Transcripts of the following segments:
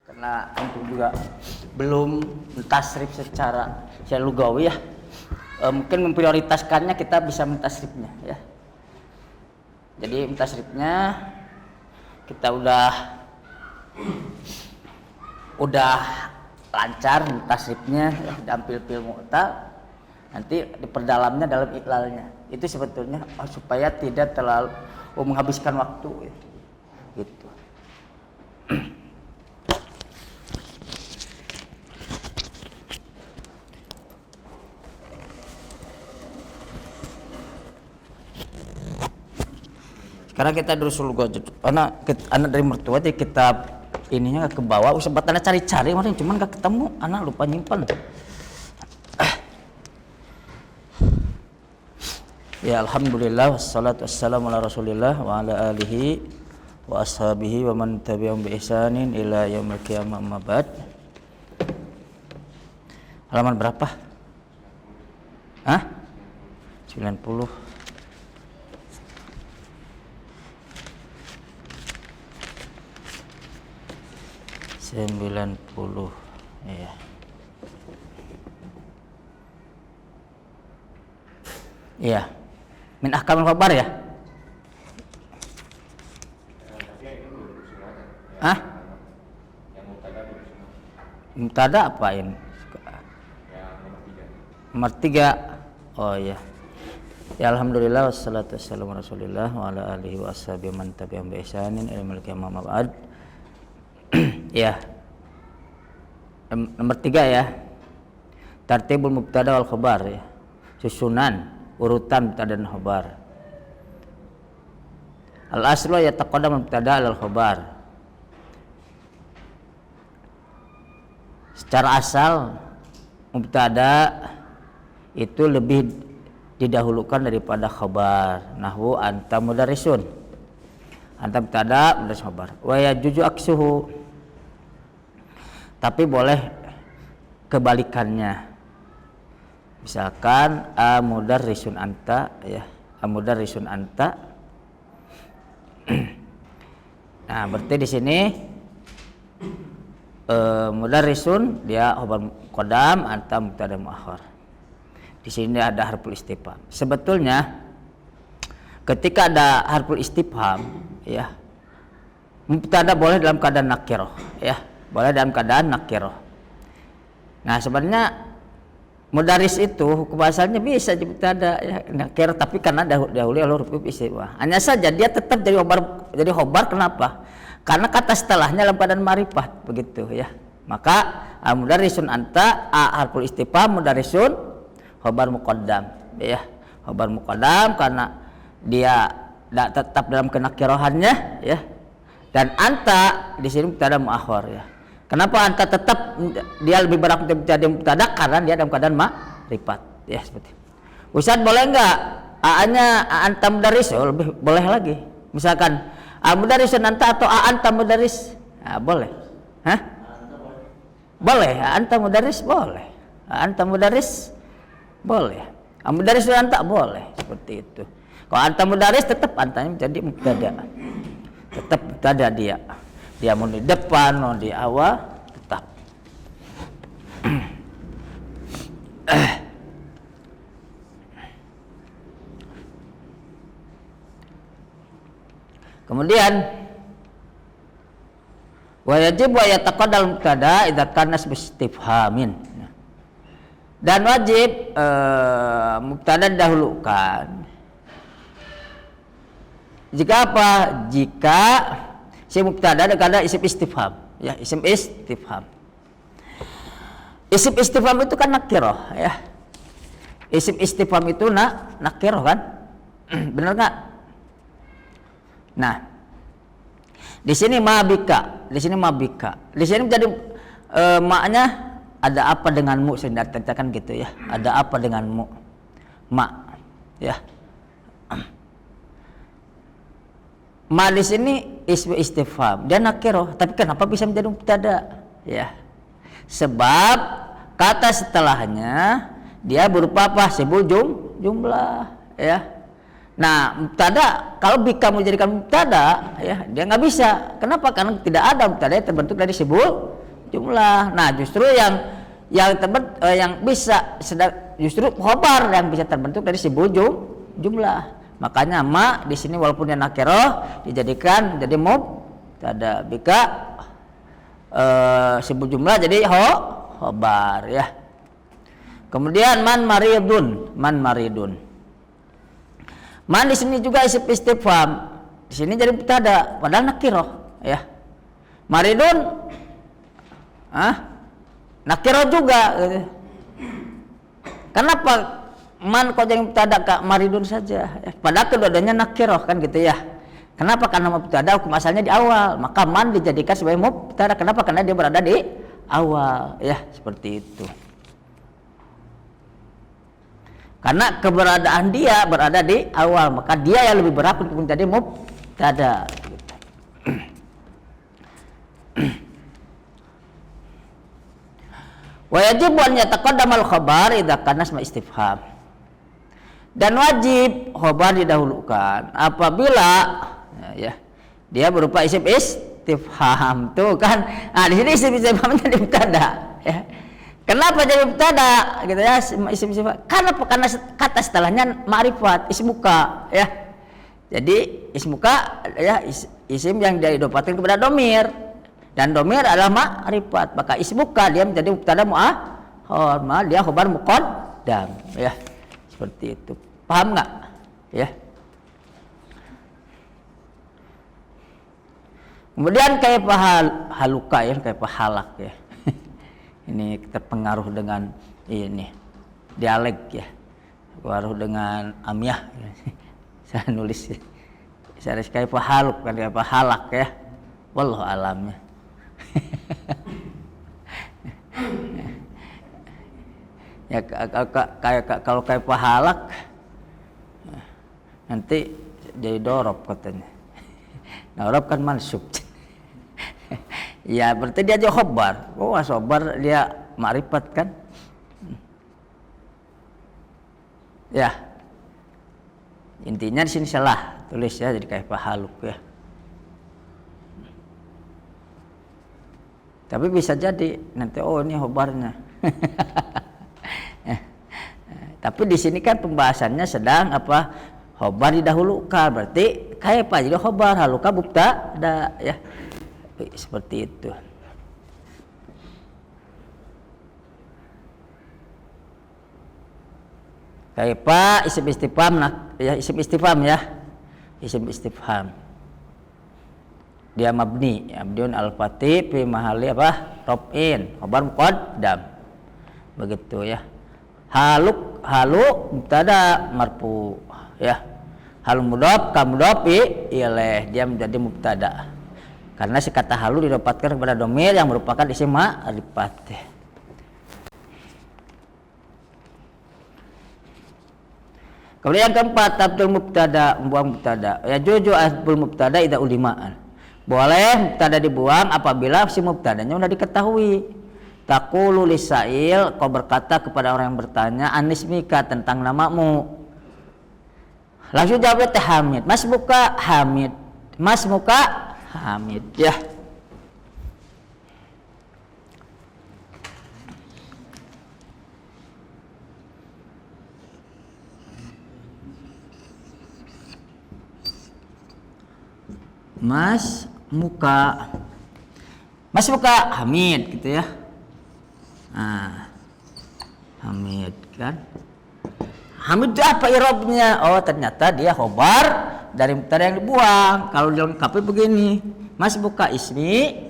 karena antum juga belum mentasrif secara lugawi ya. Mungkin memprioritaskannya kita bisa mentasrifnya ya. Jadi mentasrifnya kita udah lancar mentasrifnya ya, dampil fil mu'tal, nanti diperdalamnya dalam iklalnya. Itu sebetulnya supaya tidak terlalu menghabiskan waktu ya. Gitu. Sekarang kita durusul gojek. Anak dari mertua di kitab ininya ke bawah. Sempat anak cari-cari kemarin, cuman gak ketemu. Anak lupa nyimpan. Ya alhamdulillah wassalatu wassalamu ala rasulillah wa ala alihi wa ashabihi wa man tabi'ahum bi ihsanin ila yaumil qiyamah amma ba'd. Halaman berapa? Hah? 90. Iya. Iya. Min ahkamul khabar ya? Hah? Mubtada apa ini? Nomor 3. Oh iya. Ya alhamdulillah wassalatu wassalamu ala rasulillah wa ala alihi wa ashabihi man tabi'ahum bi ihsanin ila yaumil qiyamah amma ba'd. Ya. Nomor 3 ya. Tartibul mubtada wal khabar ya. Susunan urutan mubtada dan khabar. Al aslu yataqaddam mubtada al khabar. Secara asal mubtada itu lebih didahulukan daripada khabar. Nahwu anta mudarrisun. Anta mubtada mudarris khabar. Wa yajuzu aksuhu. Tapi boleh kebalikannya. Misalkan mudarrisun anta ya, mudarrisun anta. Nah, berarti di sini mudarrisun dia khabar muqaddam, anta mubtada muakhar. Di sini ada harful istifham. Sebetulnya ketika ada harful istifham ya, mubtada boleh dalam keadaan nakirah ya, boleh dalam keadaan nakirah. Nah, sebenarnya mudaris itu hukum asalnya bisa jadi mubtada ya, nakirah, tapi karena dahulu huruf istifham. Hanya saja dia tetap jadi khobar. Kenapa? Karena kata setelahnya dalam keadaan ma'rifat begitu ya. Maka mudarrisun anta harful istifham, mudarrisun khobar muqaddam ya. Khobar muqaddam karena dia tetap dalam kenakirahannya ya. Dan anta di sini mubtada muakhar ya. Kenapa anta tetap dia lebih berat menjadi mubtada? Karena dia dalam keadaan ma'rifat ya, seperti itu. Ustaz boleh enggak a-nya anta mudarris? Oh, lebih boleh lagi. Misalkan mudarrisun anta atau anta mudarris? Nah, boleh. Hah? Boleh. Anta mudarris boleh. Anta mudarris boleh. Mudarrisun anta boleh, seperti itu. Kalau anta mudarris tetap antanya menjadi mubtada. Tetap mubtada dia. Dia mau di depan, mau di awal, tetap. Kemudian wa yajib wa yataqaddal mubtada idza kana istifhamin. Dan wajib mubtada didahulukan. Jika apa? Jika si mubtada ada isim istifham ya, isim istifham. Isim istifham itu kan nakirah ya. Isim istifham itu nakirah kan? Benar enggak? Nah, di sini mabika, di sini menjadi maknya ada apa denganmu, saya katakan gitu ya. Ada apa denganmu? Ma ya. Ma di sini ismu istifham, dia nakirah, tapi kenapa bisa menjadi mubtada? Ya. Sebab kata setelahnya dia berupa apa? Sibul jumlah, ya. Nah, mubtada kalau kamu jadikan mubtada, ya, dia nggak bisa. Kenapa? Karena tidak ada mubtada yang terbentuk dari sibul jumlah. Nah, justru yang bisa justru khobar yang bisa terbentuk dari sibul jumlah. Makanya ma di sini walaupun dia nakiroh dijadikan jadi mubtada bika sibul jumlah jadi khobar ya. Kemudian man maridun. Man di sini juga isim istifham. Di sini jadi mubtada padahal nakiroh ya. Maridun nakiroh juga gitu. Kenapa man kok jadi mubtada kak maridun saja ya? Padahal kedua-duanya nakiroh kan gitu ya. Kenapa? Karena mubtada hukum asalnya di awal, maka man dijadikan sebagai mubtada. Kenapa? Karena dia berada di awal ya, seperti itu. Karena keberadaan dia berada di awal, maka dia yang lebih berhak untuk menjadi mubtada. Wa yajibu an yataqaddamal khabar idza kana isma istifham. Dan wajib khabar didahulukan apabila ya dia berupa isim istifham. Tuh kan. Nah, di sini isim istifham jadi mubtada ya. Kenapa jadi mubtada gitu ya isim istifham? Karena kata setelahnya ma'rifat ismuka ya. Jadi ismuka ya isim yang diidopatkan kepada domir. Dan domir adalah ma'rifat, maka ismuka dia menjadi mubtada mu'akhar, dia khabar muqaddam ya. Seperti itu. Paham nggak? Ya. Kemudian kayak haluka ya, kayak halak ya. Ini terpengaruh dengan ini dialek ya. Pengaruh dengan amyah. Ya. Saya nulis ya. Saya kayak haluk kan kayak halak ya. Wallahu alamnya. Ya kalau kayak pahalak nanti jadi dorob katanya. Dorob kan mansub. Ya berarti dia aja khobar. Oh khobar dia ma'rifat kan. Ya intinya di sini salah tulis ya, jadi kayak pahaluk ya. Tapi bisa jadi nanti ini khobarnya. Tapi di sini kan pembahasannya sedang apa? Khobar didahulukan, berarti kayak apa? Jadi khobar haluka mubtada ya. Seperti itu. Kayak apa? Isim istifham ya, isim istifham ya. Isim istifham. Dia mabni, abdun al-fatih fi mahalli apa? Raf'in, khabar muqaddam. Begitu ya. Haluk mubtada marfu ya. Hal mudhaf ka mudhaf ilaih, dia menjadi mubtada. Karena si kata halu didapatkan kepada domir yang merupakan isim ma'rifat. Kemudian yang keempat, tabdul mubtada, membuang mubtada. Ya juju asbul mubtada idza ulimaan. Boleh mubtada dibuang apabila si mubtadanya sudah diketahui. Taqulu lisail, kau berkata kepada orang yang bertanya anismika, tentang namamu. Langsung jawab Hamid. Mas muka Hamid. Mas muka Hamid ya. Mas muka Hamid gitu ya. Nah, Hamid kan. Hamid itu apa irobnya? Oh ternyata dia khobar dari mubtada yang dibuang. Kalau dilengkapi begini, Mas buka ismi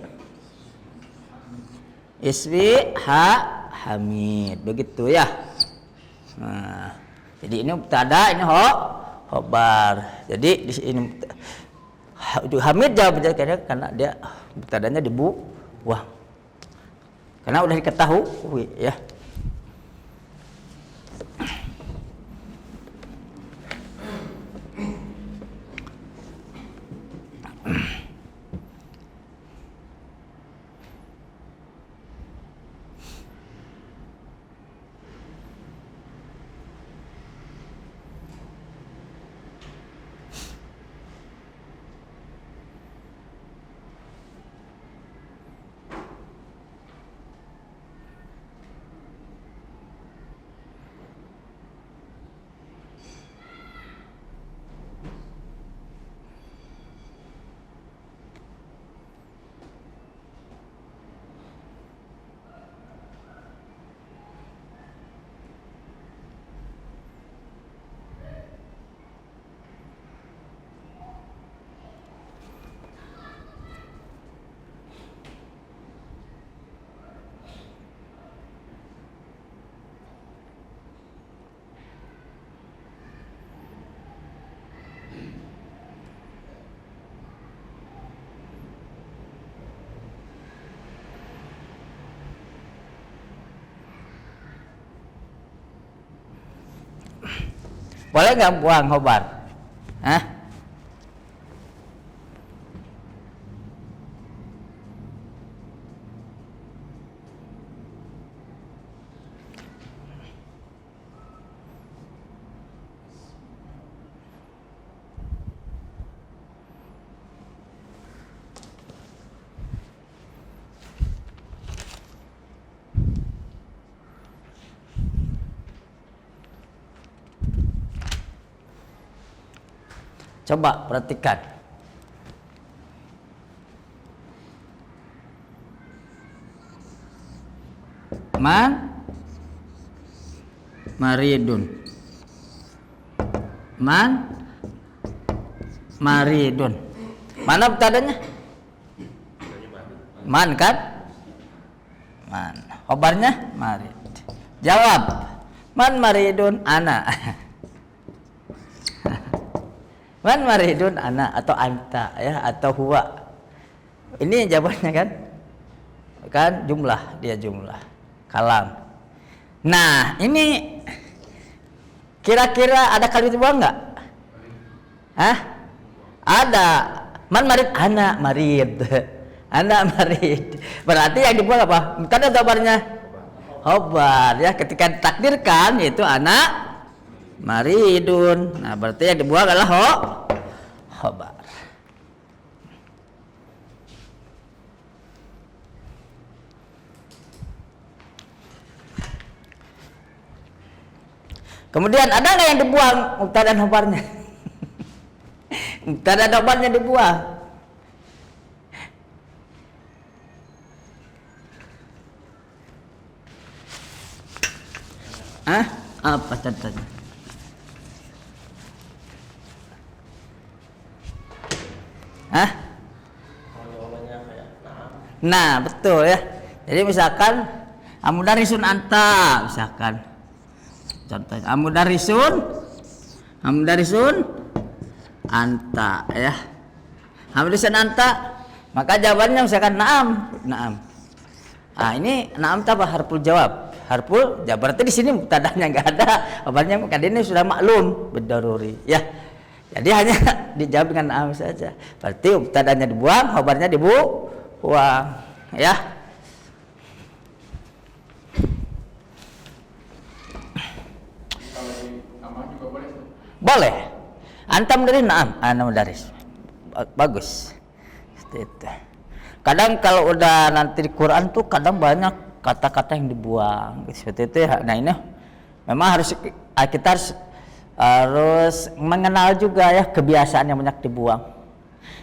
Hamid, begitu ya. Nah, jadi ini mubtada, ini khobar. Jadi di sini Hamid jawabnya karena dia mubtadanya dibuang. Karena udah diketahui ya. Boleh nggak buang khobar? Hah? Coba perhatikan. Man maridun. Man maridun. Mana mubtadanya? Man kan? Man. Khobarnya marid. Jawab. Man maridun ana. Man maridun ana atau anta ya atau huwa. Ini jawabannya kan? Kan jumlah, dia jumlah. Kalam. Nah, ini kira-kira ada kalimat dibuang enggak? Hah? Ada. Man marid ana marid. Ana marid. Berarti yang dibuang apa? Tanda kabarnya khobar ya, ketika ditakdirkan yaitu anak maridun. Nah, berarti yang dibuang adalah khobar. Kemudian ada nggak yang dibuang mubtada dan khobarnya? Mubtada dan khobarnya dibuang. Hah? Apa contohnya? Hah? Nah, betul ya. Jadi misalkan amudarisun anta, misalkan contohnya amudarisun anta ya. Amudarisun anta, maka jawabannya misalkan naam. Ah, ini naam apa harful jawab. Harful jawab. Berarti di sini mubtadanya enggak ada, khabarnya maka ini sudah maklum bidaruri ya. Jadi hanya dijawab dengan naam saja. Berarti mubtadanya dibuang, khabarnya dibuang ya. Boleh. Antam dari naam, ana mudaris. Bagus. Seperti itu. Kadang kalau udah nanti di Quran tuh kadang banyak kata-kata yang dibuang seperti itu ya. Nah, ini memang harus kita harus mengenal juga ya kebiasaan yang banyak dibuang.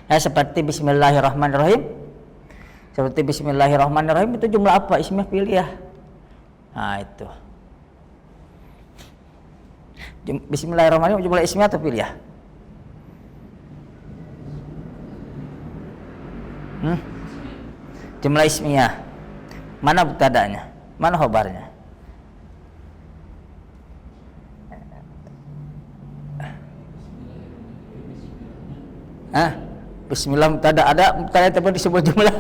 Ya, seperti bismillahirrahmanirrahim. Seperti bismillahirrahmanirrahim itu jumlah apa? Ismiyah pilih ya. Nah, itu. Bismillahirrahmanirrahim jumlah ismiyah atau pilih ya? Jumlah ismiyah. Mana mubtadanya? Mana khobarnya? Bismillah mubtada, ada mubtada tapi disebut jumlah.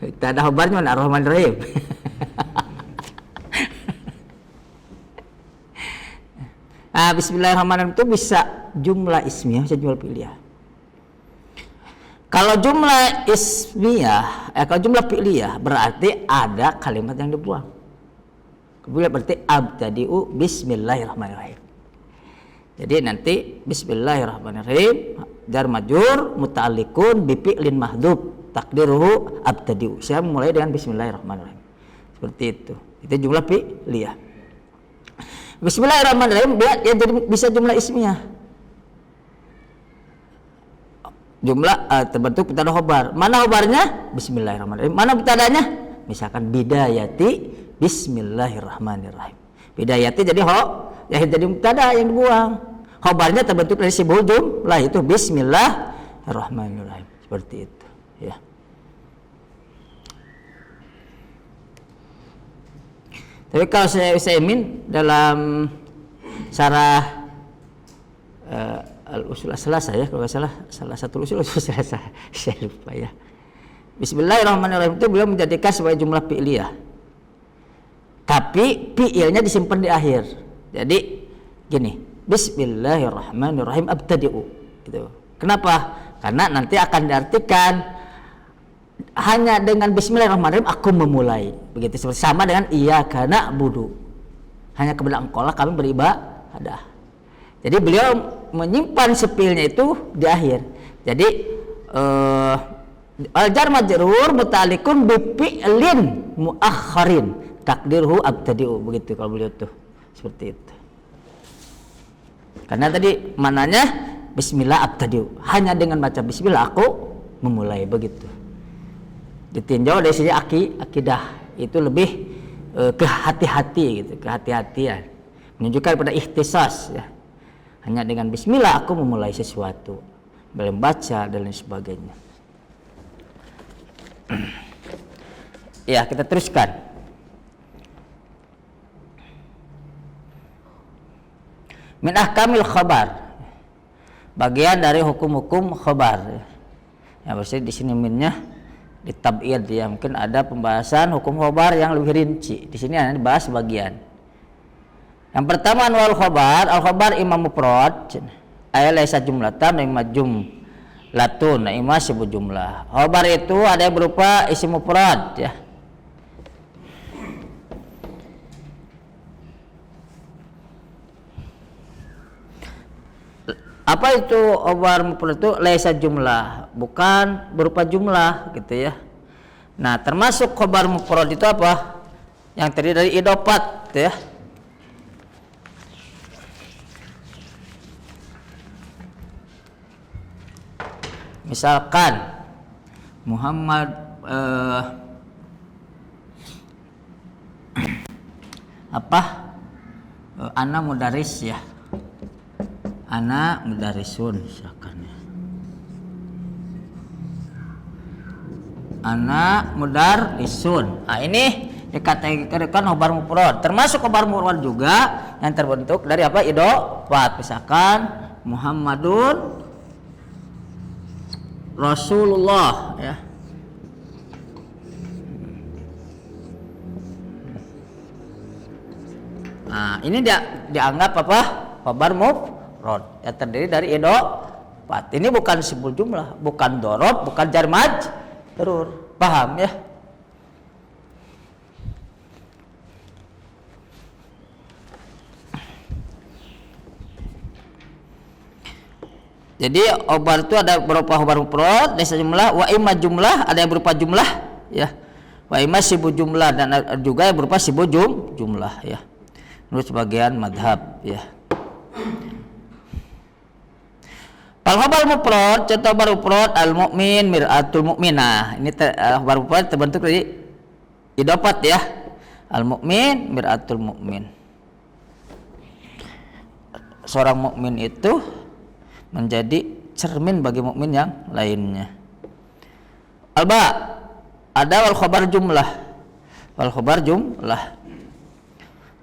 Mubtada khobarnya mana? Ar-Rahmanir-Rahim. Bismillahirrahmanirrahim itu bisa jumlah ismiyah, bisa jumlah fi'liyah. Kalau jumlah ismiyah, kalau jumlah fi'liyah berarti ada kalimat yang dibuang. Kemudian berarti abtadi'u bismillahirrahmanirrahim. Jadi nanti bismillahirrahmanirrahim jar majrur muta'alliqun bi fi'lin mahdhuf takdiruhu abtadi'u. Saya mulai dengan bismillahirrahmanirrahim. Seperti itu. Itu jumlah fi'liyah. Bismillahirrahmanirrahim dia jadi bisa jumlah ismiyah. Jumlah terbentuk mubtada khobar. Mana khobarnya? Bismillahirrahmanirrahim. Mana mubtadanya? Misalkan bidayati bismillahirrahmanirrahim. Bidayati jadi ya jadi mubtada yang dibuang. Khobarnya terbentuk dari sibul jumlah itu bismillahirrahmanirrahim. Seperti itu, ya. Tapi kalau saya Utsaimin dalam syarah al-usul as-salasah ya, kalau nggak salah satu usul as-salasah saya lupa ya. Bismillahirrahmanirrahim itu beliau menjadikan sebagai jumlah fi'liyah. Tapi fi'ilnya disimpan di akhir. Jadi gini, Bismillahirrahmanirrahim abtadi'u gitu. Kenapa? Karena nanti akan diartikan hanya dengan Bismillahirrahmanirrahim aku memulai. Begitu sama dengan iyyaka na'budu. Hanya kepada Engkau lah kami beribadah. Jadi beliau menyimpan sepilnya itu di akhir. Jadi al-jar majrur muta'alliqun bi fi'lin muakharin takdirhu abtadi'u, begitu kalau beliau tuh seperti itu. Karena tadi mananya bismillah abtadi'u, hanya dengan baca bismillah aku memulai, begitu. Ditinjau dari sisi akidah itu lebih kehati-hati gitu, kehati-hatian, menunjukkan pada ikhtisas ya. Hanya dengan bismillah aku memulai sesuatu, dalam baca dan lain sebagainya. Ya, kita teruskan. Min ahkamil khabar, bagian dari hukum-hukum khabar. Ya, maksudnya di sini minnya ditab'id ya, mungkin ada pembahasan hukum khabar yang lebih rinci. Di sini hanya dibahas bagian. Yang pertama anwal khabar, al khabar imam mufrad, ay laysa jumlatan imma jumlatun, imma sebuah jumlah. Khabar itu ada yang berupa isim mufrad ya. Apa itu khabar mufrad itu? Laisa jumlah, bukan berupa jumlah gitu ya. Nah, termasuk khabar mufrad itu apa? Yang terdiri dari idofat gitu ya. Misalkan Muhammad ana mudaris ya. Ana mudarisun misalkan ya. Ana mudarisun. Nah, ini dikategorikan khabar mufrad. Termasuk khabar mufrad juga yang terbentuk dari apa? Idofat. Misalkan Muhammadun Rasulullah ya. Nah, ini dianggap apa? Khabar mufrad yang terdiri dari idofat. Ini bukan sebuah jumlah, bukan dorob, bukan jar majrur. Paham ya? Jadi khabar itu ada berupa khabar mufrad, ada jumlah, wa imma jumlah, ada yang berupa jumlah ya. Wa imma sibu jumlah, dan juga yang berupa sibu jumlah ya. Menurut sebagian madhab ya. Al khabar mufrad, contoh khabar mufrad al mukmin mir'atul mukminah. Ini khabar mufrad terbentuk dari idofat ya. Al mukmin mir'atul mukmin. Seorang mukmin itu menjadi cermin bagi mukmin yang lainnya. Alba, ada wal khabar jumlah. Wal khabar jumlah.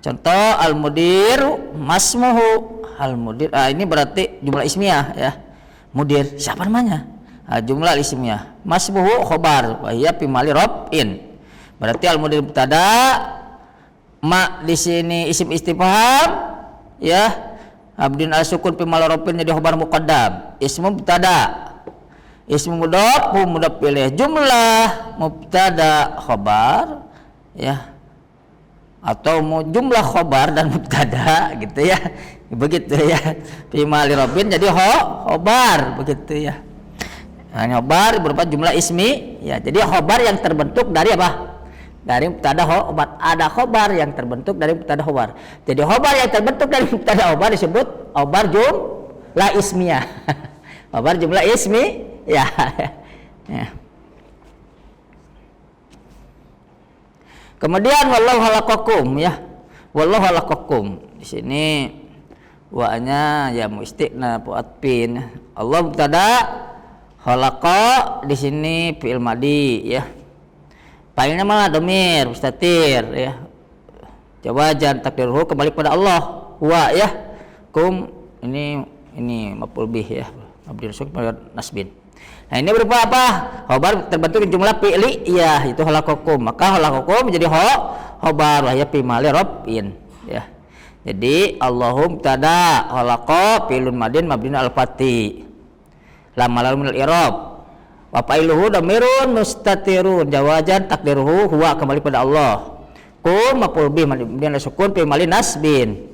Contoh al mudir masmuhu. Al mudir, ini berarti jumlah ismiyah ya. Mudir, siapa namanya? Jumlah ismiyah. Masmuhu khabar wa hiya fi mali rabin. Berarti al mudir mubtada, ma di sini isim istifham ya. Abdin al-sukun fi mal rabin jadi khabar muqaddam. Ismu mubtada. Ismu mudhaf ilaih. Jumlah mubtada khabar ya. Atau jumlah khabar dan mubtada gitu ya. Begitu ya. Fi mali rabin jadi khabar begitu ya. Nah, khabar berupa jumlah ismi ya. Jadi khabar yang terbentuk dari apa? Dari mubtada khabar. Ada khabar yang terbentuk dari mubtada khabar. Jadi khabar yang terbentuk dari mubtada khabar disebut khabar jumlah ismiyah. Khabar jumlah ismi ya. Ya. Kemudian wallahu khalaqakum ya. Wallahu khalaqakum. Di sini wa-nya ya muistiqna pu'atpin. Allah mubtada, khalaqa di sini fi'il madi ya. Fa'ilnya malah dhamir mustatir ya. Jawaban takdiruhu kembali pada Allah. Wa ya. Kum ini maf'ul bih ya. Mabni rasul pada nasbin. Nah ini berupa apa? Khobar terbentuk jumlah fi'li, iya itu khalaqakum. Maka khalaqakum menjadi khobar wa ya fi mali rabbin, ya. Jadi Allahum tada khalaqa fi'lun madin mabniun al fati. Lam malal min al i'rab. Wa fa'iluhu dhamirun mustatirun jawajan takdiruhu huwa kembali pada Allah. Kum maf'ul bih mabniun al sukun fi mali nasbin.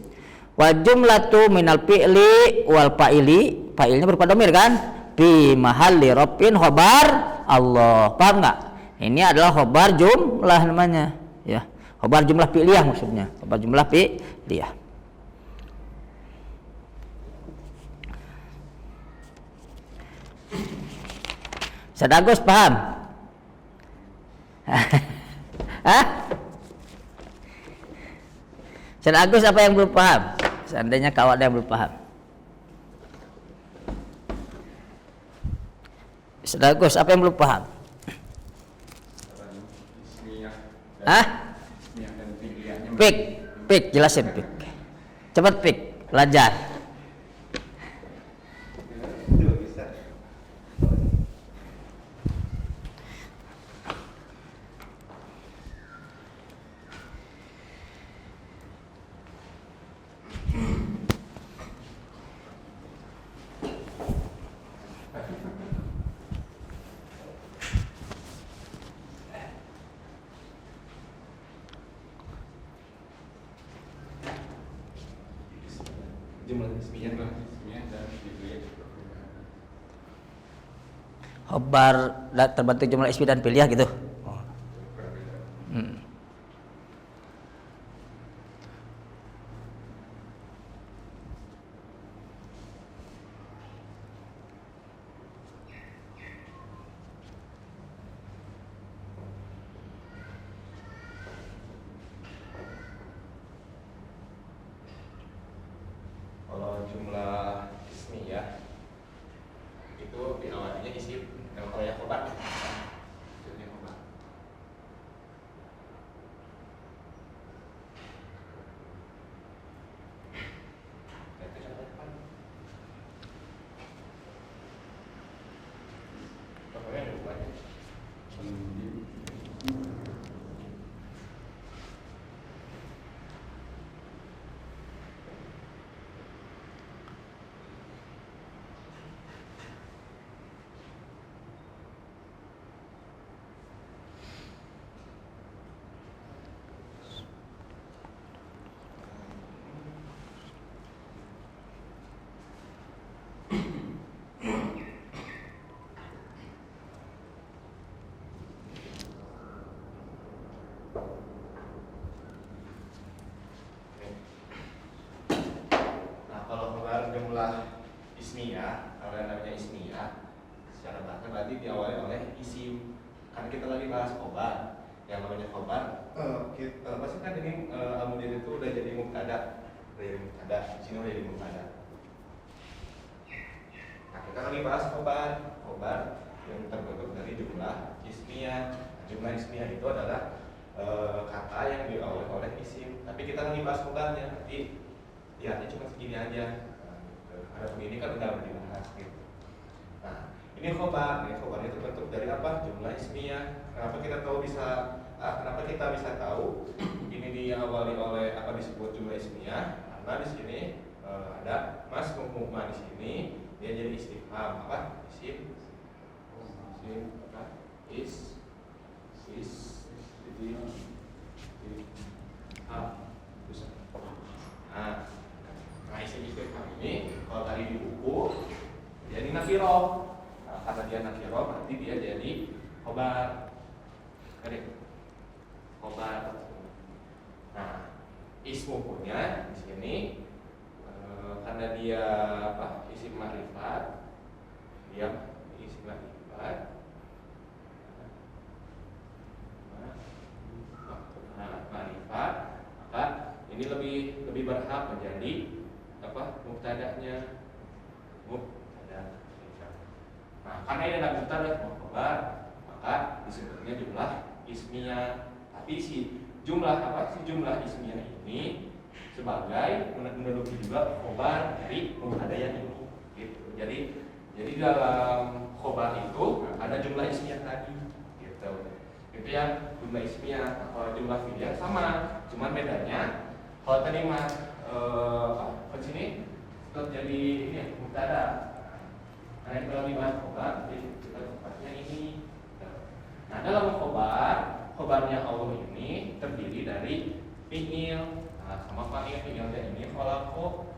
Wa jumlatu minal fi'li wal fa'ili, fa'ilnya berupa dhamir kan? Fi mahalli rabbin khobar Allah. Paham enggak? Ini adalah khobar jumlah namanya, ya. Khobar jumlah fi'liyah maksudnya. Khobar jumlah fi'liyah. Sadagus paham? Hah? Sadagus apa yang belum paham? Seandainya kau ada yang belum paham. Sadagus apa yang belum paham? Hah? Pik, jelasin pik. Cepat pik, belajar. Khobar terbentuk jumlah ismi dan fi'liyah gitu. Kalau jumlah ismi ya itu diawalinya isim. Kalau yang khobar jumlahnya khobar. Pokoknya ada banyak. Jumlah ismiyah, kalau yang namanya ismiyah secara bahasa berarti diawali oleh isim. Karena kita lagi bahas khobar, yang namanya khobar pasti kan ini al-mudhari itu udah jadi mubtada, di sini udah jadi mubtada. Nah kita lagi bahas khobar yang terbentuk dari jumlah ismiyah. Jumlah ismiyah itu adalah kata yang diawali oleh isim. Tapi kita lagi bahas khobarnya, berarti lihatnya cuma segini aja. Ada begini kan udah dibahas gitu. Nah, ini khobar itu terbentuk dari apa? Jumlah ismiyah. Kenapa kita bisa tahu ini diawali oleh apa disebut jumlah ismiyah? Karena di sini ada mas mukma di sini dia jadi istifham apa? Isim apa? Nah, isim istifham ini kalau tadi di buku jadi nakiro. Nah, karena dia nakiro berarti dia jadi khobar. Khobar. Nah, ismu punya di sini karena dia apa? Isim ma'rifat. Dia isim ma'rifat. Ma'rifat, maka ini lebih berhak menjadi apa? Mubtada'nya. Mubtada. Nah, karena ini adalah mubtada khobar, maka disebutnya jumlah ismiyah. Tapi si jumlah ismiyah ini sebagai menduduki juga khobar dari mubtada yang ini. Gitu. Jadi Jadi dalam khobar itu ada jumlah ismiyah tadi, gitu. Itu yang jumlah ismiyah. Kalau jumlah fi'liyah sama, cuman bedanya kalau tadi mah ke sini jadi ini mubtada. Nah, kalau dibahas khobar, jadi kita tempatnya ini. Nah, dalam khobarnya Allah ini terdiri dari fi'il, sama fa'il. Fi'ilnya ini khalaqo.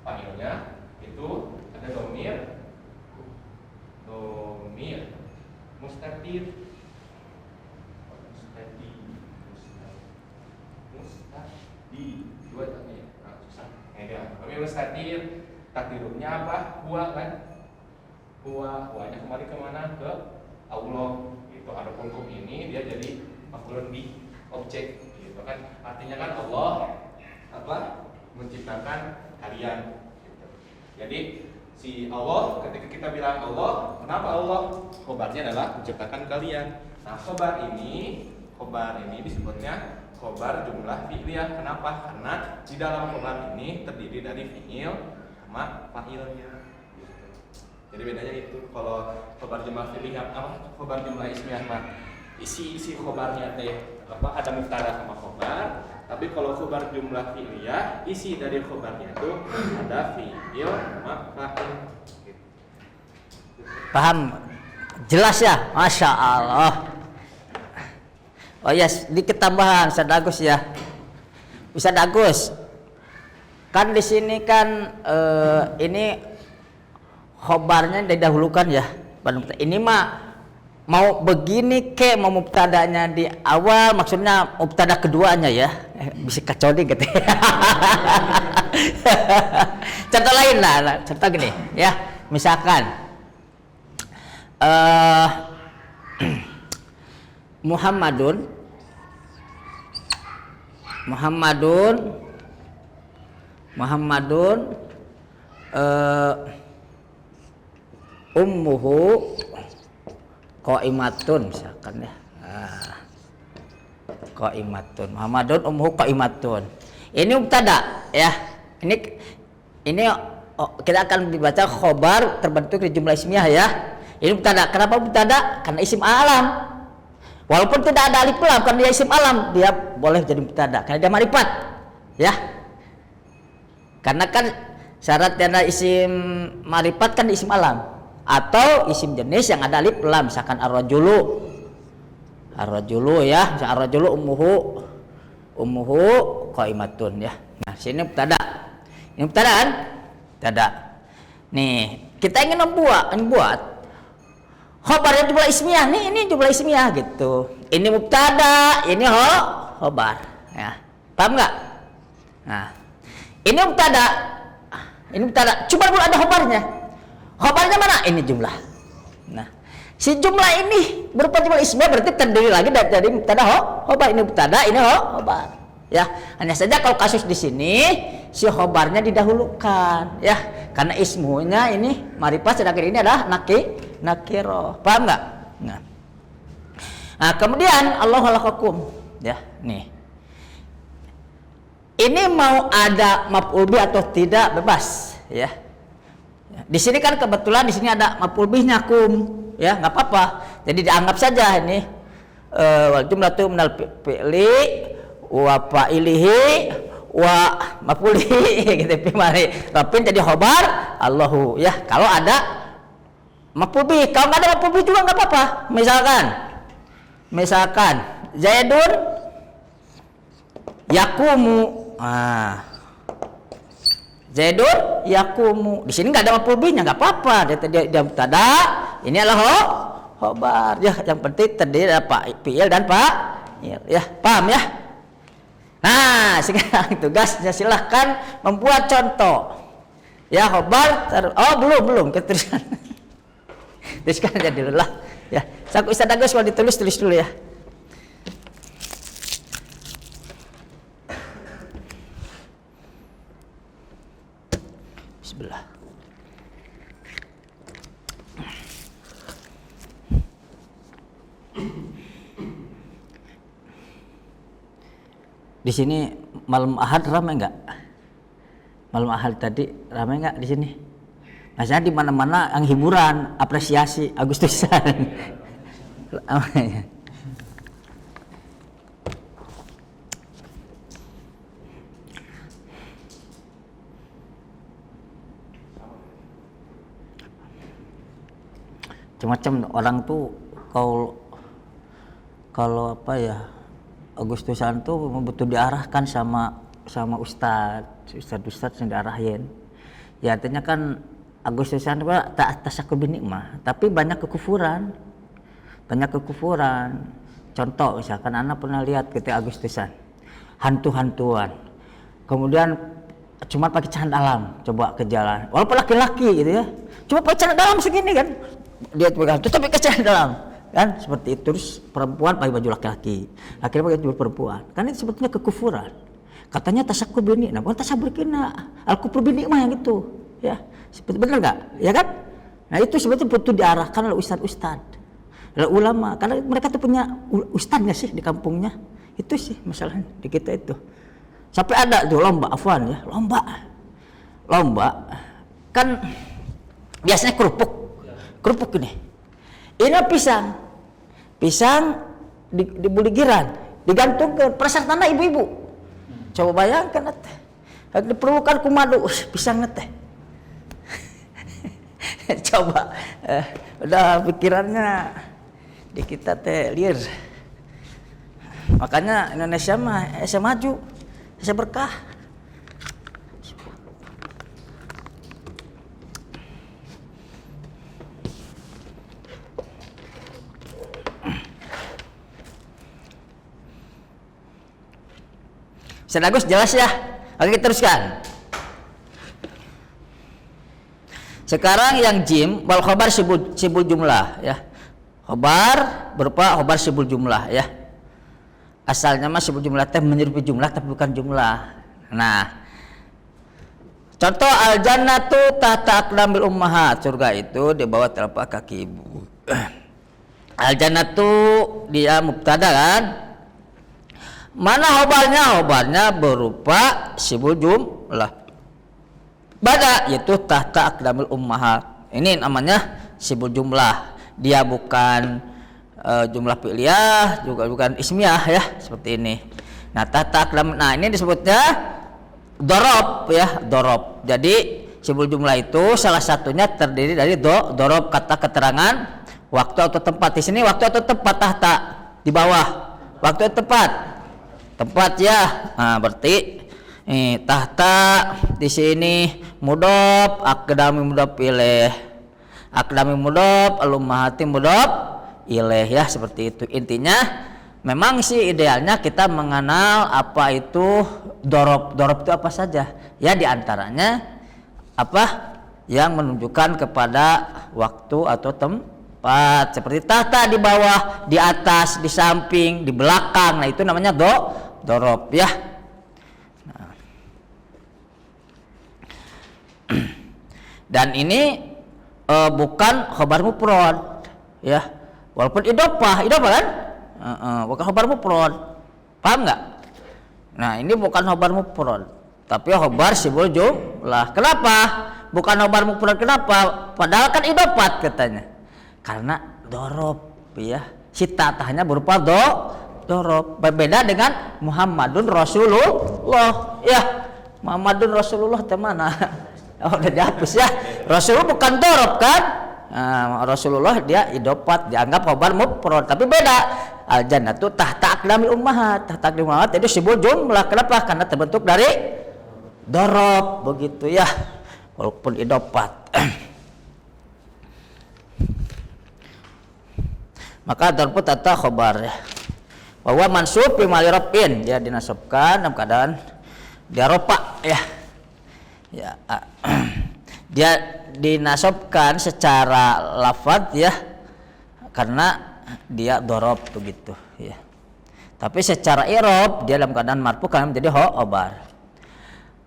Fa'ilnya itu ada domir mustatir, dua tadi susah. Domir mustatir takdirnya apa? Huwa kan? Huwanya kembali kemana? Ke Allah. Gitu. Adapun kum ini dia jadi maf'ulun bih, objek. Gitu kan? Artinya kan Allah apa? Menciptakan kalian. Gitu. Jadi si Allah, ketika kita bilang Allah, kenapa Allah? Khobarnya adalah menciptakan kalian. Nah, khobar ini disebutnya khobar jumlah fi'liyah. Kenapa? Karena di dalam khobar ini terdiri dari fi'il sama fa'ilnya. Gitu. Jadi bedanya itu. Kalau khobar jumlah fi'liyah apa? Khobar jumlah ismiyah mah isi khobarnya teh apa? Ada mubtada sama khobar. Tapi kalau khobar jumlah fi'liyah, isi dari khobarnya itu ada fi'il sama fa'il. Paham? Jelas ya? Masya Allah. Oh yes, dikit tambahan Ustaz Agus ya. Ustaz Agus, kan di sini kan ini khobarnya didahulukan ya. Ini mah mau begini ke mau mubtadanya di awal, maksudnya mubtada keduanya ya. Bisa kacau nih gitu. Contoh lain lah, contoh gini ya. Misalkan Muhammadun ummuhu qaimatun misalkan ya. Qaimatun. Muhammadun ummuhu qaimatun. Ini mubtada ya. Ini kita akan dibaca khobar terbentuk di jumlah ismiyah ya. Ini mubtada. Kenapa mubtada? Karena isim alam. Walaupun tidak ada alif lam, karena dia isim alam, dia boleh jadi mubtada karena dia ma'rifat. Ya. Karena kan syarat dana isim ma'rifat kan isim alam atau isim jenis yang ada alif lam, misalkan ar-rajulu ya, misalkan ar-rajulu ummuhu qaimatun ya. Nah, sini mubtada. Ini mubtada kan? Mubtada. Nih, kita ingin membuat khobarnya jumlah ismiyah nih, ini jumlah ismiyah gitu. Ini mubtada, ini khobar ya. Paham nggak? Nah, ini mubtada. Cuma belum ada khobarnya. Khobarnya mana? Ini jumlah. Nah, si jumlah ini berupa jumlah ismiyah berarti terdiri lagi dari mubtada khobar. Ini mubtada, ini khobar. Ya, hanya saja kalau kasus di sini si khobarnya didahulukan ya, karena ismunya ini ma'rifat sedangkan ini adalah nakiro. Paham nggak? Nah, kemudian Allah khalaqakum ya. Nih, ini mau ada maf'ul bih atau tidak bebas ya. Di sini kan kebetulan di sini ada maf'ul bihnya kum ya, nggak apa-apa. Jadi dianggap saja ini wal jumlatu minal fi'li wa fa'ilihi wa maf'ulihi gitu mari. Rapin jadi khobar Allahu ya. Kalau ada maf'ul bih, kalau nggak ada maf'ul bih juga nggak apa-apa. Misalkan Zaidun yakumu. Zaidun yakumu. Di sini nggak ada maf'ul bihnya, nggak apa-apa. Dia mubtada, ini adalah khobar. Ya, yang penting terdiri dari fi'il dan fa'il. Ya, paham ya? Nah, sekarang tugasnya silahkan membuat contoh. Ya, khobar. Belum keteruskan. Teruskan aja dulu lah. Ya, Ustaz Agus mau tulis dulu ya. Bismillah. Di sini malam Ahad ramai nggak? Malam Ahad tadi ramai nggak di sini? Maksudnya di mana-mana yang hiburan, apresiasi Agustusan. Macam-macam orang tuh kalau apa ya, Agustusan tuh betul diarahkan sama ustadz yang diarahin. Ya artinya kan Agustusan itu tak tasakur binikmah, tapi banyak kekufuran. Contoh misalkan anak pernah lihat ketika Agustusan, hantu-hantuan. Kemudian cuma pakai celana dalam, coba ke jalan. Walaupun laki-laki gitu ya, cuma pakai celana dalam segini kan, dia pegang, tapi ke celana dalam. Kan seperti itu. Terus perempuan pakai baju laki-laki, laki-laki pakai baju perempuan, kan itu sebetulnya kekufuran. Katanya tasakur bini, nah bukan tasabur kina, al-kufur bini mah yang itu, ya, seperti benar nggak, ya kan? Nah itu sebetulnya betul diarahkan oleh ustadz, oleh ulama, karena mereka tuh punya ustadz nggak sih di kampungnya, itu sih masalahnya di kita itu. Sampai ada tuh lomba, afwan ya, lomba, kan biasanya kerupuk ini pisang di buligiran digantung ke perasaan tanah ibu-ibu. Coba bayangkan teh, diperlukan kumadu pisang teh. Coba udah pikirannya di kita teh liar. Makanya Indonesia mah maju, berkah. Agus jelas ya. Oke, kita teruskan. Sekarang yang jim wal khobar sibul jumlah ya. Khobar berupa khobar sibul jumlah ya. Asalnya mah sibul jumlah teh menyerupai jumlah tapi bukan jumlah. Nah, contoh al jannatu tahta aqdamil ummahat, surga itu di bawah telapak kaki ibu. Al jannatu dia mubtada kan? Mana khobarnya berupa sibul jumlah. Bada yaitu tahta aqdamil ummahat. Ini namanya sibul jumlah. Dia bukan jumlah fi'liyah, juga bukan ismiyah ya, seperti ini. Nah, tahta aqdam, nah ini disebutnya dorob ya, dorob. Jadi sibul jumlah itu salah satunya terdiri dari dorob, kata keterangan waktu atau tempat. Di sini waktu atau tempat, tahta di bawah, waktu atau tempat ya. Nah, berarti tahta di sini mudhof, aqdami mudhof ilaih, aqdami mudhof, al-ummahati mudhof ilaih ya, seperti itu. Intinya memang sih idealnya kita mengenal apa itu dorob. Dorob itu apa saja? Ya diantaranya apa yang menunjukkan kepada waktu atau tempat, seperti tahta di bawah, di atas, di samping, di belakang. Nah itu namanya dorob ya. Nah. Dan ini bukan khobar mufrad ya, walaupun idofah kan, bukan khobar mufrad, paham nggak? Nah ini bukan khobar mufrad, tapi khobar sibul jumlah. Kenapa bukan khobar mufrad? Kenapa? Padahal kan idofat katanya, karena dorob ya, si tatahnya berupa dorob. Berbeda dengan Muhammadun Rasulullah ya. Muhammadun Rasulullah mana? Oh udah dihapus ya. Rasulullah bukan dorob kan? Nah, Rasulullah dia idofat, dianggap khobar mufrad, tapi beda. Al jannatu tahta aqdamil ummahat, tahta aqdamil ummahat itu sibul jumlah. Kenapa? Karena terbentuk dari dorob begitu ya, walaupun idofat. Maka terput atau khobar ya, bahwa mansub bi mali rafin, dia dinasabkan dalam keadaan dia ropa ya. Ya, dia dinasabkan secara lafaz ya, karena dia dorob begitu ya. Tapi secara i'rab dia dalam keadaan marfu kan menjadi khobar.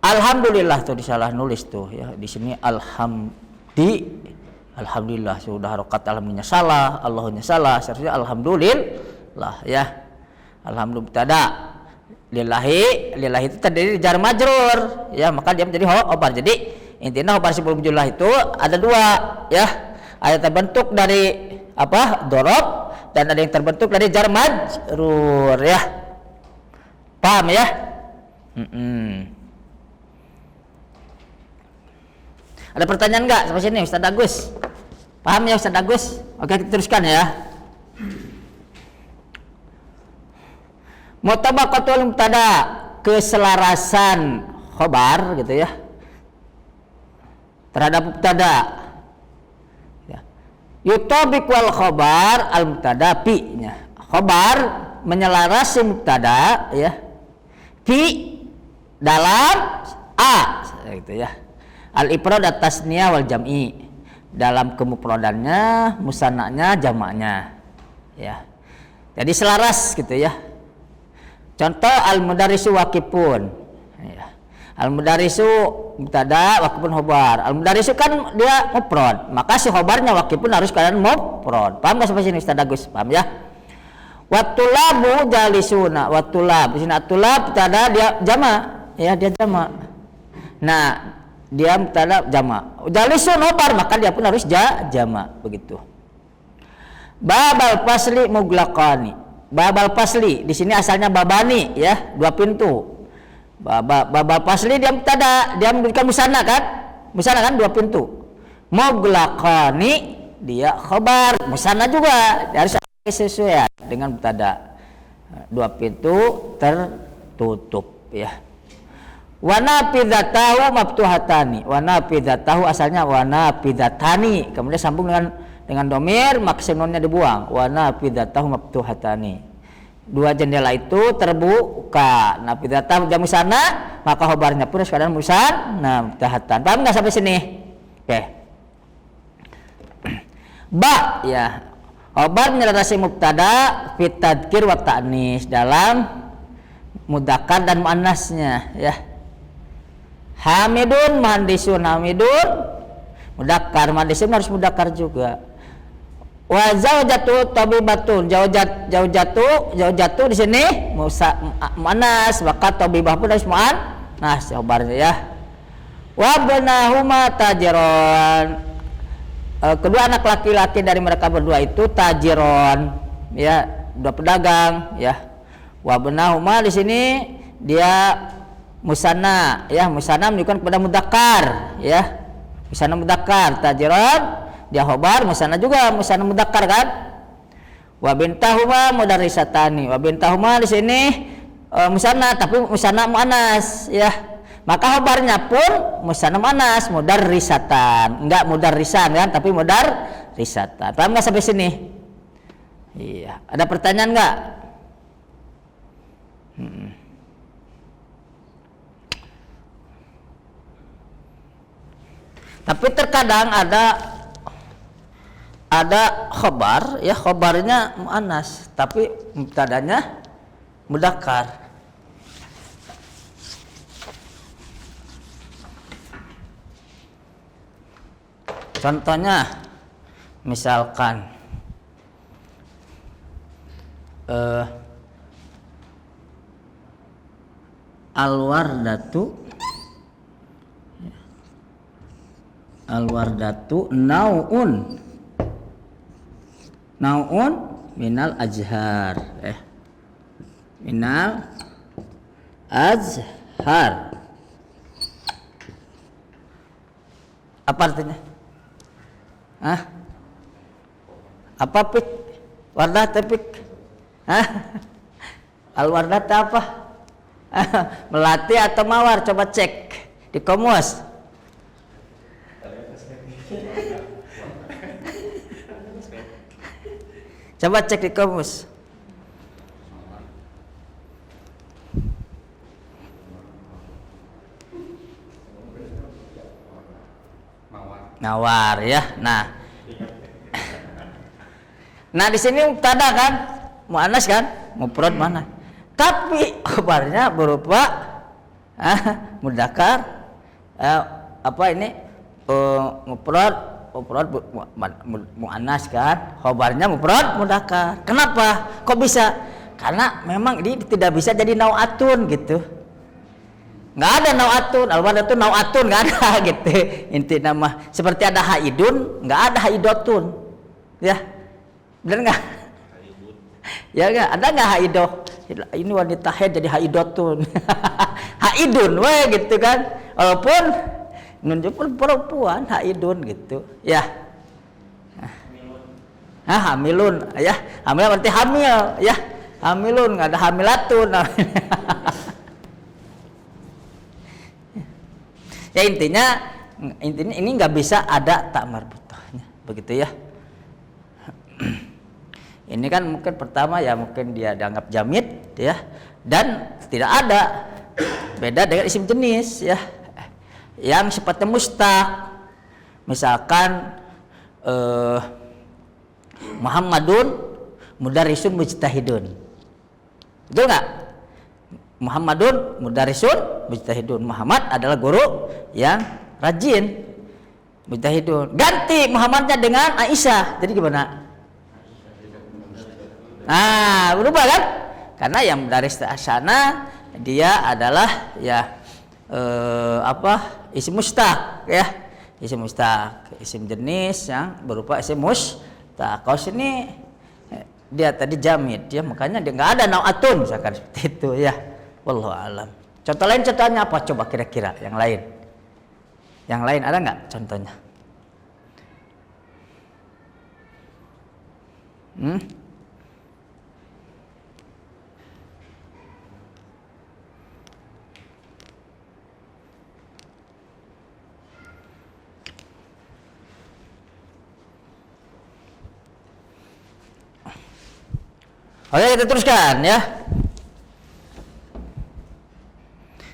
Alhamdulillah tuh disalah nulis tuh ya, di sini alhamdulillah sudah harokat alhamdulillah salah, Allahnya salah, seharusnya alhamdulillah ya. Alhamdulillah lillahi itu terdiri dari jar majrur ya, maka dia menjadi khobar. Jadi intinya khobar sebelum jumlah itu ada dua ya. Ada terbentuk dari apa? Dorob, dan ada yang terbentuk dari jar majrur ya. Paham ya? Ada pertanyaan enggak sampai sini Ustaz Agus? Paham ya Ustaz Agus? Oke, kita teruskan ya. Mutabaqatul mubtada, keselarasan khobar gitu ya terhadap mubtada ya. Yutabiq wal khobar al mubtada fi nya. Khobar menyelarasi mubtada ya fi dalam a gitu ya. Al ifrad tasniyah wal jam'i, dalam kemufradannya, musannanya, jamaknya ya. Jadi selaras gitu ya. Contoh al mudarrisu waqifun ya. Al mudarrisu mubtada, waqifun khobar. Al mudarrisu kan dia mufrad, maka si khobarnya waqifun harus kalian mufrad. Paham enggak sampai sini Ustaz Agus? Paham ya? Watulabu jalisuna, watulab di sini atulab mubtada dia jamak ya, dia jamak. Nah, dia mubtada jamak. Jalisun khobar, maka dia pun harus jamak begitu. Babal fasli muglaqani. Babal fasli di sini asalnya babani ya, dua pintu. Babal fasli dia mubtada, dia memberikan musanna kan? Musanna kan dua pintu. Muglaqani dia khobar, musanna juga. Dia harus sesuai dengan mubtada. Dua pintu tertutup ya. Wa nafidatahu maftuhatani. Wa nafidatahu asalnya wa nafidatani, kemudian sambung dengan domir, maka nunnya dibuang. Wa nafidatahu maftuhatani. Dua jendela itu terbuka. Nafidatahu jamu sana, maka khobarnya pun sekadar musan. Nah, maftuhatan. Paham enggak sampai sini? Oke. Ba ya. Khobar menyelarasi mubtada fit tadkir wa ta'nis, dalam mudzakkar dan muannasnya ya. Hamidun muhandisun, hamidun mudzakkar, muhandisun harus mudzakkar juga. Wa zaujatu tabibatun, zaujatu di sini muannas, maka tabibah pun harus muannas khobarnya ya. Wa banahuma tajiron, kedua anak laki-laki dari mereka berdua itu tajiron ya, dua pedagang ya. Wa banahuma di sini dia musanna ya, musanna menunjukkan kepada mudzakkar ya, musanna mudzakkar. Tajiron dia khobar, musanna juga musanna mudzakkar kan. Wa bintahuma mudarrisatani, wa bintahuma di sini musanna tapi musanna muannas ya, maka khobarnya pun musanna muannas, mudarrisatan, enggak mudarrisan kan, tapi mudarrisatan. Paham enggak sampai sini? Iya, ada pertanyaan enggak? Tapi terkadang ada khobar ya, khobarnya muannas tapi mubtadanya mudzakkar. Contohnya misalkan Al-wardatu nau'un minal azhar minal azhar. Apa artinya? Apa pik? Wardah tepik? Al-wardat apa? Melati atau mawar? Coba cek di komus. Coba cek di komus. Nawar ya. Nah di sini mubtada kan, muannas kan, mufrad mana? Tapi khabarnya berupa mudzakkar, mufrad muannas kan, khabarnya mufrad mudzakkar. Kenapa? Kok bisa? Karena memang ini tidak bisa jadi nau'atun gitu. nggak ada nauatun, al-waladatu nauatun nggak ada gitu. Inti nama seperti ada haidun, nggak ada haidotun, ya, benar nggak? Ya nggak, ada nggak haidoh? Ini wanita haid jadi haidotun, haidun, weh gitu kan? Walaupun menunjukkan perempuan haidun gitu, ya. Hamilun, ya, hamil berarti hamil, ya, hamilun nggak ada hamilatun. Ya intinya ini nggak bisa ada tak marbutahnya, begitu ya. Ini kan mungkin pertama ya mungkin dia dianggap jamid ya, dan tidak ada beda dengan isim jenis ya yang sifatnya mustaq, misalkan Muhammadun mudarrisun mujtahidun, betul nggak? Muhammadun mudarrisun mujtahidun, Muhammad adalah guru yang rajin, mujtahidun. Ganti Muhammadnya dengan Aisyah, jadi gimana? Nah, berubah kan? Karena yang mudarris sana dia adalah ya isim mustaq ya, isim mustaq, isim jenis yang berupa isim mustaq. Kalau sini dia tadi jamid ya, makanya dia nggak ada nau'atun misalkan seperti itu ya. Wallahu alam. Contoh lain, contohnya apa coba kira-kira yang lain? Yang lain ada nggak contohnya? Oke, kita teruskan ya.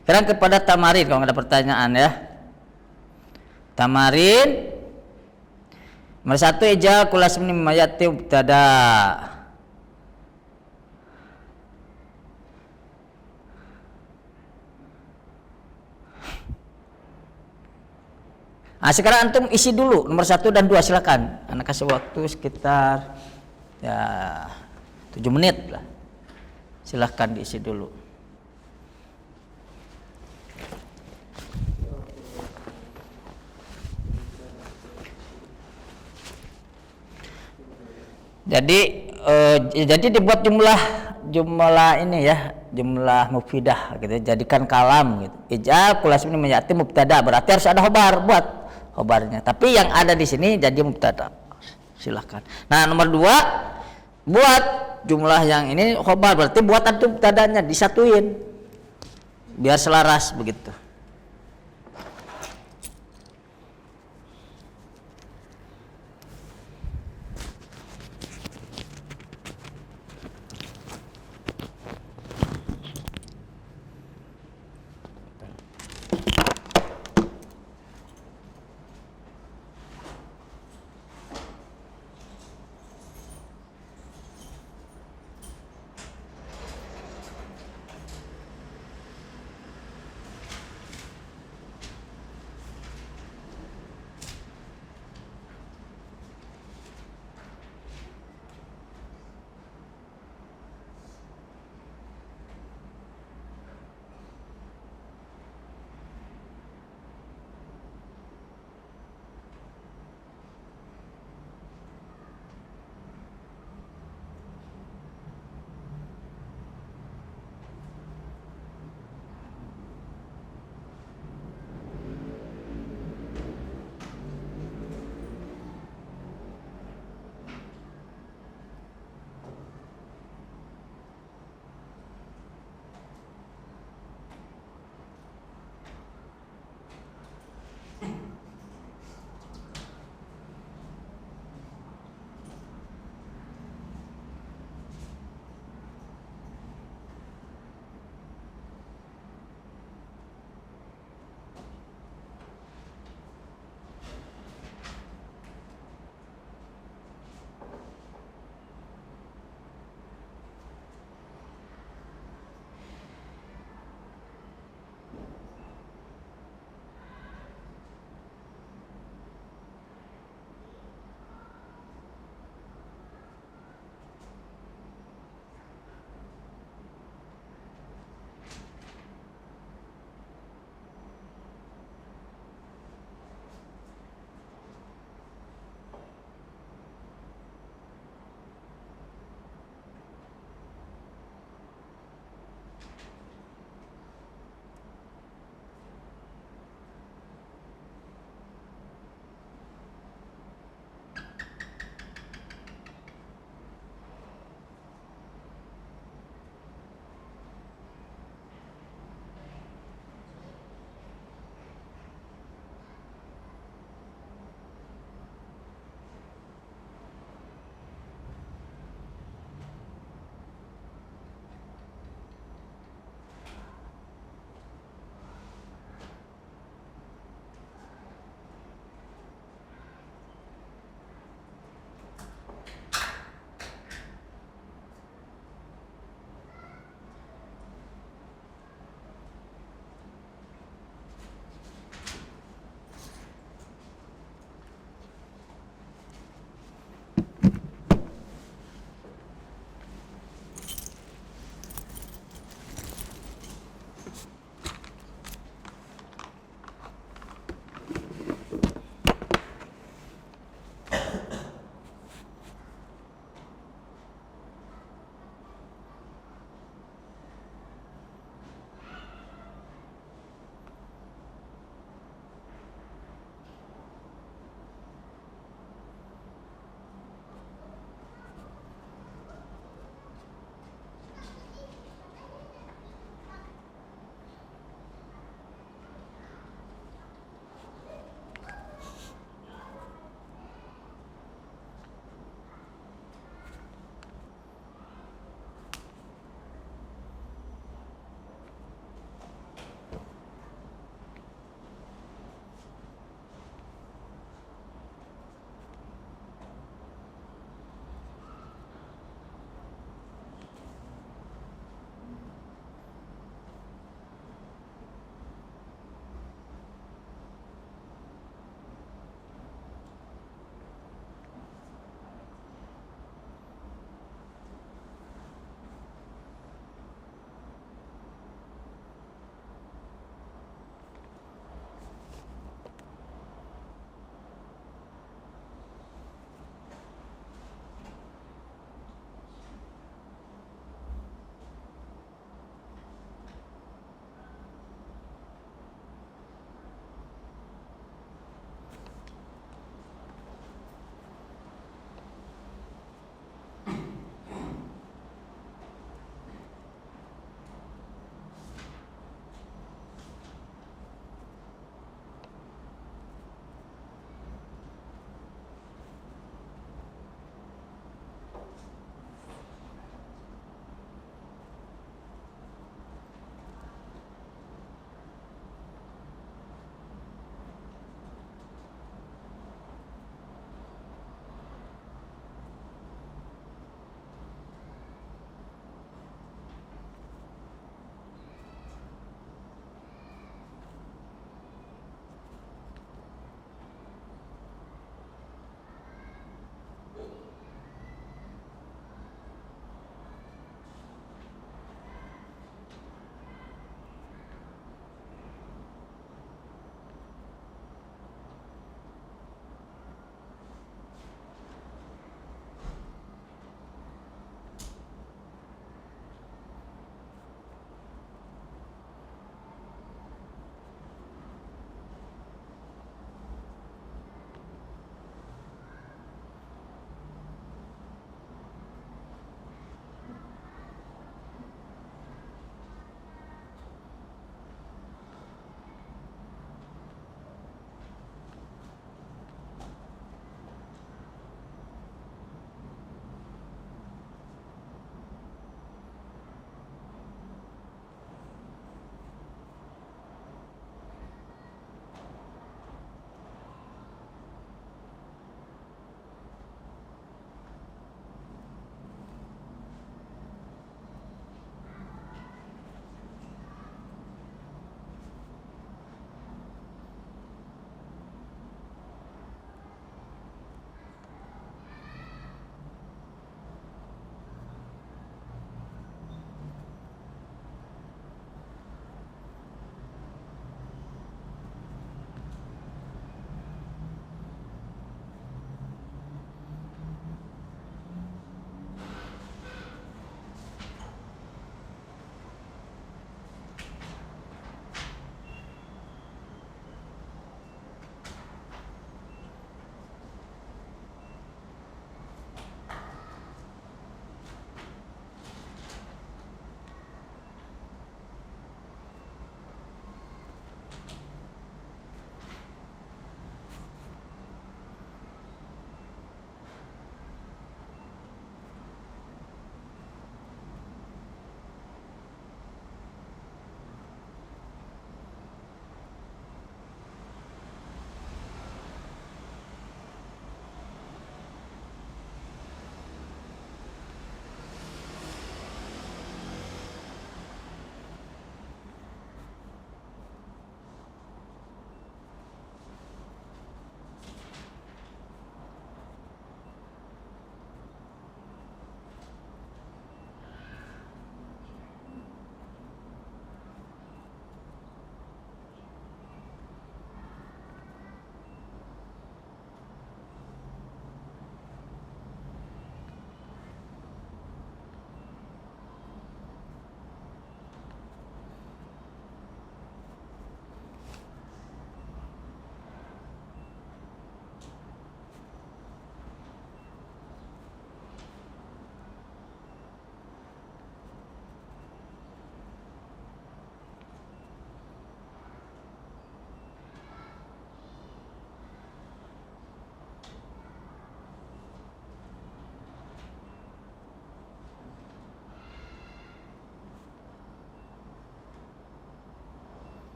Sekarang kepada tamarin, kalau nggak ada pertanyaan ya. Tamarin nomor 1, ijal kulas min mayati mubtada. Nah, sekarang antum isi dulu nomor 1 dan 2, silakan. Anak kasih waktu sekitar ya 7 menit lah. Silahkan diisi dulu. Jadi dibuat jumlah ini ya, jumlah mufidah gitu, jadikan kalam gitu. Ijab kulas ini menjadi mubtada, berarti harus ada khobar, buat khobarnya. Tapi yang ada di sini jadi mubtada. Silahkan. Nah, nomor 2 buat jumlah yang ini khobar, berarti buat antum mubtadanya disatuin biar selaras begitu.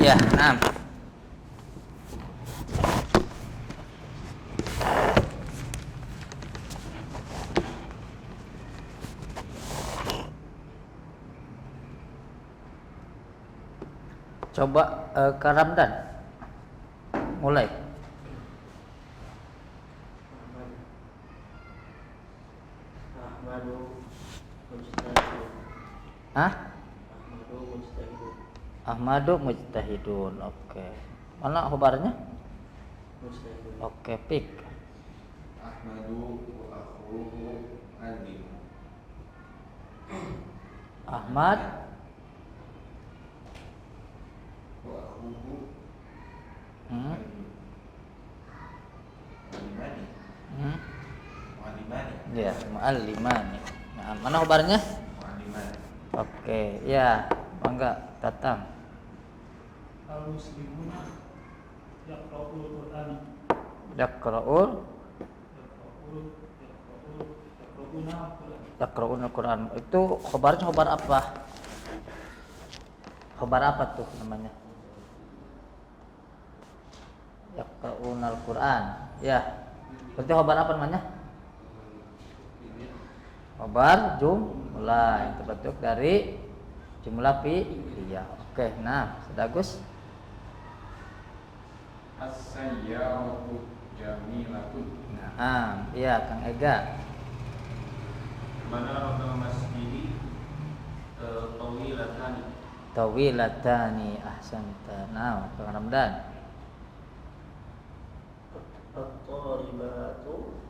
Ya, nah. Coba ke Ramdan. Mulai. Ahmadu mujtahidun. Hah? Ahmadu mujtahidun. Ahmadu mujtahidun. Oke. Mana khobarnya? Mujtahidun. Oke, pik. Ahmadu wa akhuhu alim. Ahmad Wa akhuhu hmm? alimani. Hmm? Alimani. Ya, mu'allimani. Nah, mana khobarnya? Alimani. Oke, ya, bangga, datang. Al-muslimuna yaqra'ul Qur'an Yaqra'ul yaqra'una Qur'an. Yaqra'un Al-Quran. Itu khobarnya khobar apa? Khobar apa tuh namanya? Yaqra'un Al-Quran. Ya. Berarti khobar apa namanya? Khobar jumlah. Yang terbentuk dari jumlah fi'liyah. Oke, nah, sudah Gus. As-sayyaratu jamilatun. Nah, iya Kang Ega. Mana raqam masjidi tawilatani. Tawilatani ahsanta. Nah, Kang Ramdan. At-talibatu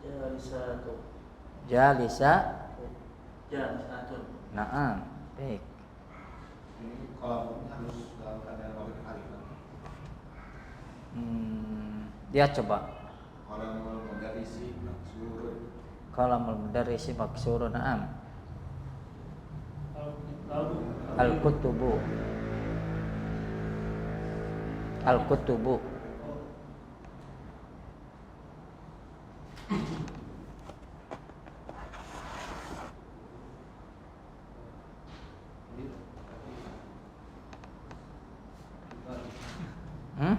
jalisatu. Jalisa. Jalisatun. Naam. Baik. Ini kalau harus dalam keadaan wajib alif. Dia coba. Kalau mau mudarisi maksurun. Qalamul mudarrisi maksurun. Naam. Lalu Al-kutubu. Al-kutubu. Hmm?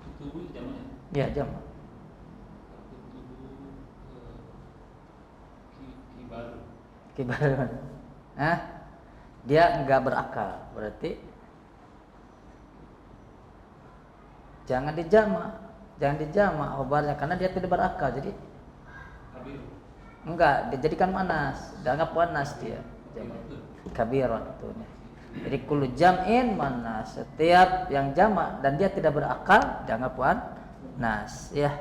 kutubu jamaknya. Ya, jam. Kutubu kibaru. Kibaran. Hah? Dia enggak berakal. Berarti jangan dijamak. Jangan dijamak khobarnya karena dia tidak berakal. Jadi Kabiru. enggak dijadikan manas. Dianggap manas dia. Jamak. Kabiratun. Jadi kullu jam'in manas. Setiap yang jamak dan dia tidak berakal dianggap manas, ya.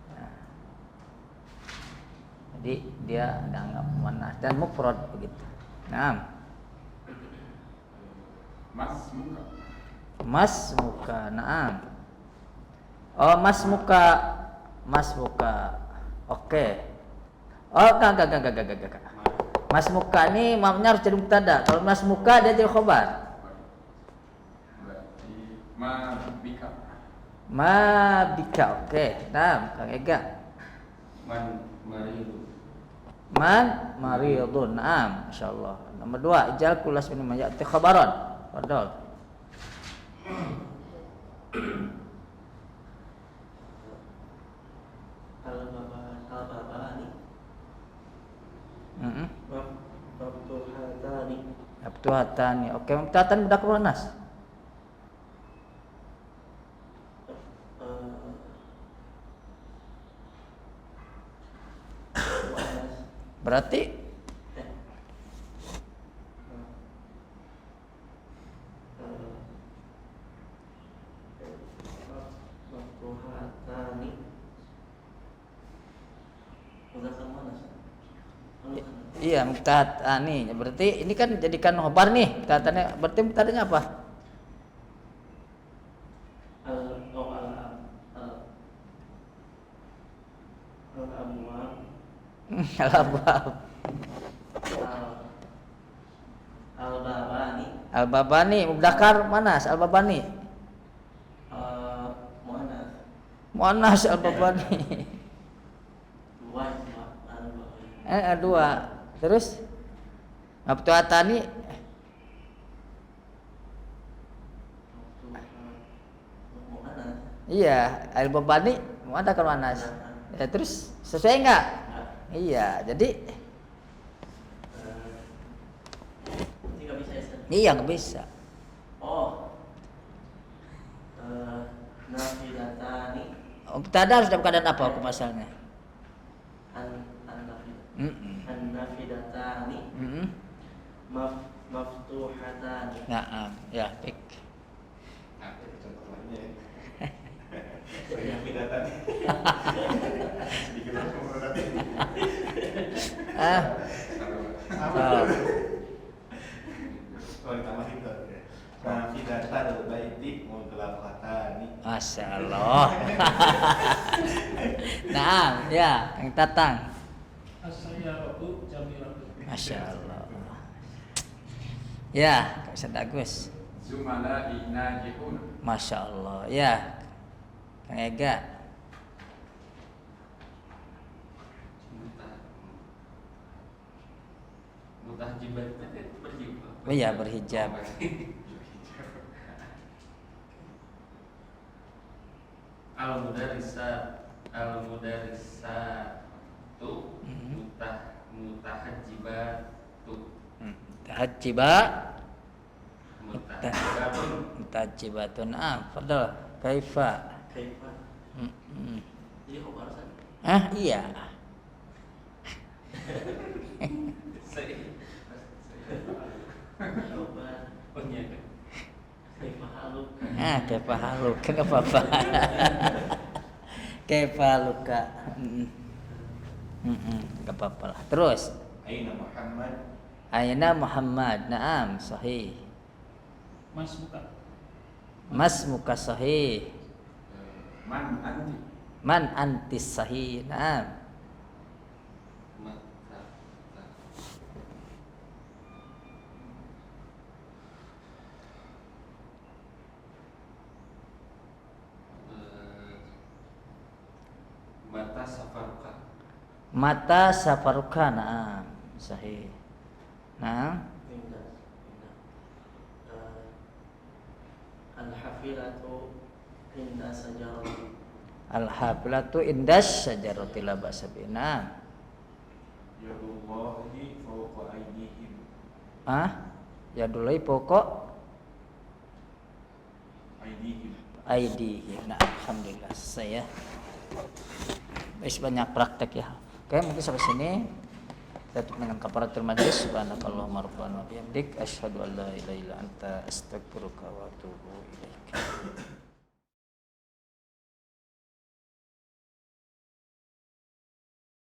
Nah. Jadi dia dianggap manas dan mufrad begitu. Nah, Mas muka. mas muka. Naam. Oh, mas muka. Mas muka. Oke. Oh, enggak. Mas muka ini mamnya harus jadi mubtada. Kalau mas muka dia jadi khobar. Berarti ma bika. Ma bika. Oke. Nah, Kang Ega. Man maridu. Man maridun. Naam, insyaallah. Nomor 2, ijal kulas min mayati khabaran. Fadal. Al-babani. Heeh. Mabtuhatani. Abtuhatani. Oke, mubtatan budak muannas. Berarti Mabtuhatani. Udah kan mana? iya mubtatani. Berarti ini kan jadikan khobar nih. Mubtatannya berarti mubtadanya apa? Al-abwab. Al-babani. Al-babani mubdakar manas al-babani. Muannas. Muannas al-babani. Dua. Terus Abtuatani Iya, air bebani ada kan Anas. Ya, terus sesuai enggak? Iya, jadi Tidak bisa ya, Ustaz? iya nggak bisa. Oh. Nafidatani Mubtada harus dalam keadaan apa hukum asalnya? an-nafidatani maftuhatani. Nah, ya, baik. Nah, itu contoh lainnya ya. Banyak pidatan. Sedikit lagi mau berarti. Ah, oh. Kalau ditambahin tuh ya. Nah, pidatan baiti mudlaqatani. Masya Allah. Nah, ya, yang Tatang. As-sayyaratu jamilatu. Masya Allah. Ya, Kak Ustaz Agus. Zumala'i najihun. Masya Allah. Ya, Kang Ega. Mutahjibat itu berjibah. Oh iya, berhijab. Al-mudarisatu mutahajibatu. Tahajjiba. Mutahajibatun. Mutajibatun. Fadal. Kaifa. Kaifa. Jadi khobar Ustaz. Iya. Khobar. Oh iya. Kaifa haluk. Kaifa haluk. Enggak apa-apa. Kaifa haluka. Enggak apa-apa lah. Terus. Aina Muhammad. Aina Muhammad. Naam, sahih. Mas buka. Mas muka sahih. Man anti. Man antis sahih. Naam. Mata safaruka. Mata safaruka. Naam, sahih. Naam. Indah. Al-hafilatu inda sajarati. Al-hafilatu indas sajarati la ba'sa bihi. Naam. Yadullahi fawqa aydihim. Ya dulu pokok Aydihim. ID. Nah, alhamdulillah saya banyak praktek ya. Oke, mungkin sampai sini. Kita tutup dengan kafaratul majlis. Subhanakallahumma rabbana wa bihamdik asyhadu an la ilaha illa anta astaghfiruka wa atubu ilaik.